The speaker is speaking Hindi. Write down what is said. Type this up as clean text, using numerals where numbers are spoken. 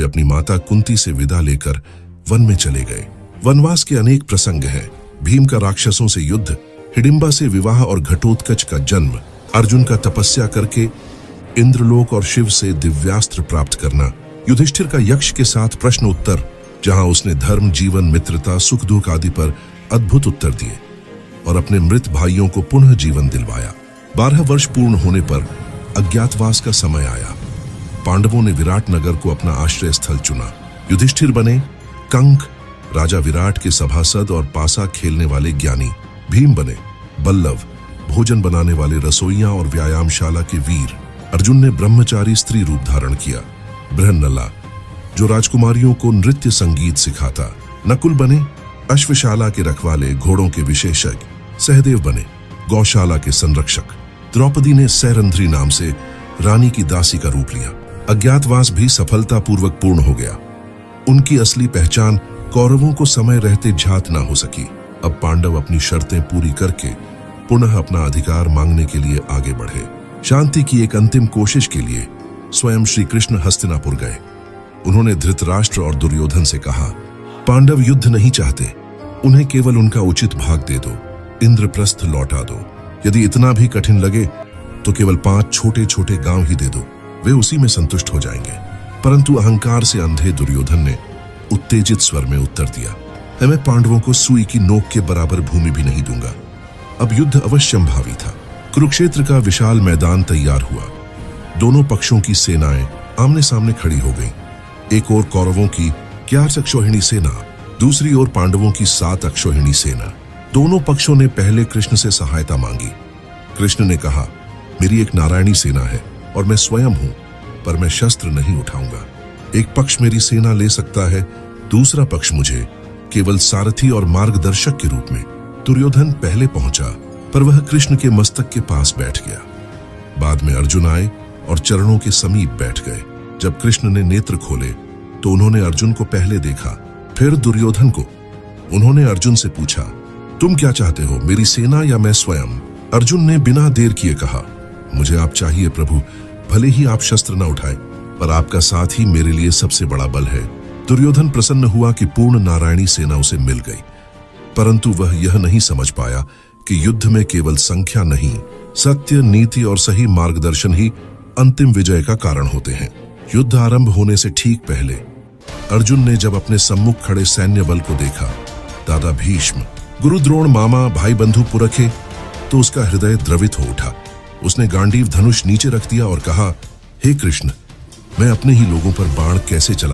वे अपनी माता कुंती से विदा लेकर वन में चले गए। वनवास के अनेक प्रसंग हैं। भीम का राक्षसों से युद्ध, हिडिंबा से विवाह और घटोत्कच का जन्म, अर्जुन का तपस्या करके इंद्रलोक और शिव से दिव्यास्त्र प्राप्त करना, युधिष्ठिर का यक्ष के साथ प्रश्न उत्तर, जहां उसने धर्म, जीवन, मित्रता, सुख दुख आदि पर अद्भुत उत्तर दिए और अपने मृत भाइयों को पुनः जीवन दिलवाया। 12 वर्ष पूर्ण होने पर अज्ञातवास का समय आया। पांडवों ने विराट नगर को अपना आश्रय स्थल चुना। युधिष्ठिर बने कंक, राजा विराट के सभासद और पासा खेलने वाले ज्ञानी। भीम बने बल्लभ, भोजन बनाने वाले रसोइया और व्यायामशाला के वीर। अर्जुन ने ब्रह्मचारी स्त्री रूप धारण किया। बृहन्नला, जो राजकुमारियों को नृत्य संगीत सिखाता। नकुल बने अश्वशाला के रखवाले, घोड़ों के विशेषज्ञ। सहदेव बने गौशाला के संरक्षक। द्रौपदी ने सैरंध्री नाम से रानी की दासी का रूप लिया। अज्ञातवास भी सफलतापूर्वक पूर्ण हो गया। उनकी असली पहचान कौरवों को समय रहते झात ना हो सकी। अब पांडव अपनी शर्तें पूरी करके पुनः अपना अधिकार मांगने के लिए आगे बढ़े। शांति की एक अंतिम कोशिश के लिए स्वयं श्री कृष्ण हस्तिनापुर गए। उन्होंने धृतराष्ट्र और दुर्योधन से कहा, पांडव युद्ध नहीं चाहते, उन्हें केवल उनका उचित भाग दे दो, इंद्रप्रस्थ लौटा दो। यदि इतना भी कठिन लगे तो केवल 5 छोटे छोटे गांव ही दे दो, वे उसी में संतुष्ट हो जाएंगे। परंतु अहंकार से अंधे दुर्योधन ने उत्तेजित स्वर में उत्तर दिया, मैं पांडवों को सुई की नोक के बराबर भूमि भी नहीं दूंगा। अब युद्ध अवश्यंभावी था। कुरुक्षेत्र का विशाल मैदान तैयार हुआ। दोनों पक्षों की सेनाएं आमने सामने खड़ी हो गईं। एक ओर कौरवों की 11 अक्षौहिणी सेना, दूसरी ओर पांडवों की 7 अक्षौहिणी सेना। दोनों पक्षों ने पहले कृष्ण से सहायता मांगी। कृष्ण ने कहा, मेरी एक नारायणी सेना है और मैं स्वयं हूं, पर मैं शस्त्र नहीं उठाऊंगा। एक पक्ष मेरी सेना ले सकता है, दूसरा पक्ष मुझे केवल सारथी और मार्गदर्शक के रूप में। दुर्योधन पहले पहुंचा, पर वह कृष्ण के मस्तक के पास बैठ गया। बाद में अर्जुन आए और चरणों के समीप बैठ गए। जब कृष्ण ने नेत्र खोले तो उन्होंने अर्जुन को पहले देखा, फिर दुर्योधन को। उन्होंने अर्जुन से पूछा, तुम क्या चाहते हो, मेरी सेना या मैं स्वयं? अर्जुन ने बिना देर किए कहा, मुझे आप चाहिए प्रभु, भले ही आप शस्त्र न उठाए, पर आपका साथ ही मेरे लिए सबसे बड़ा बल है। दुर्योधन प्रसन्न हुआ कि पूर्ण नारायणी सेना उसे मिल गई, परंतु वह यह नहीं समझ पाया कि युद्ध में केवल संख्या नहीं, सत्य, नीति और सही मार्गदर्शन ही अंतिम विजय का कारण होते हैं। युद्ध आरंभ होने से ठीक पहले अर्जुन ने जब अपने सम्मुख खड़े सैन्य बल को देखा, दादा भीष्म, गुरु द्रोण, मामा, भाई बंधु पुरखे, तो उसका हृदय द्रवित हो उठा। उसने गांडीव धनुष नीचे रख दिया और कहा, हे कृष्ण, मैं अपने ही लोगों पर बाण कैसे चला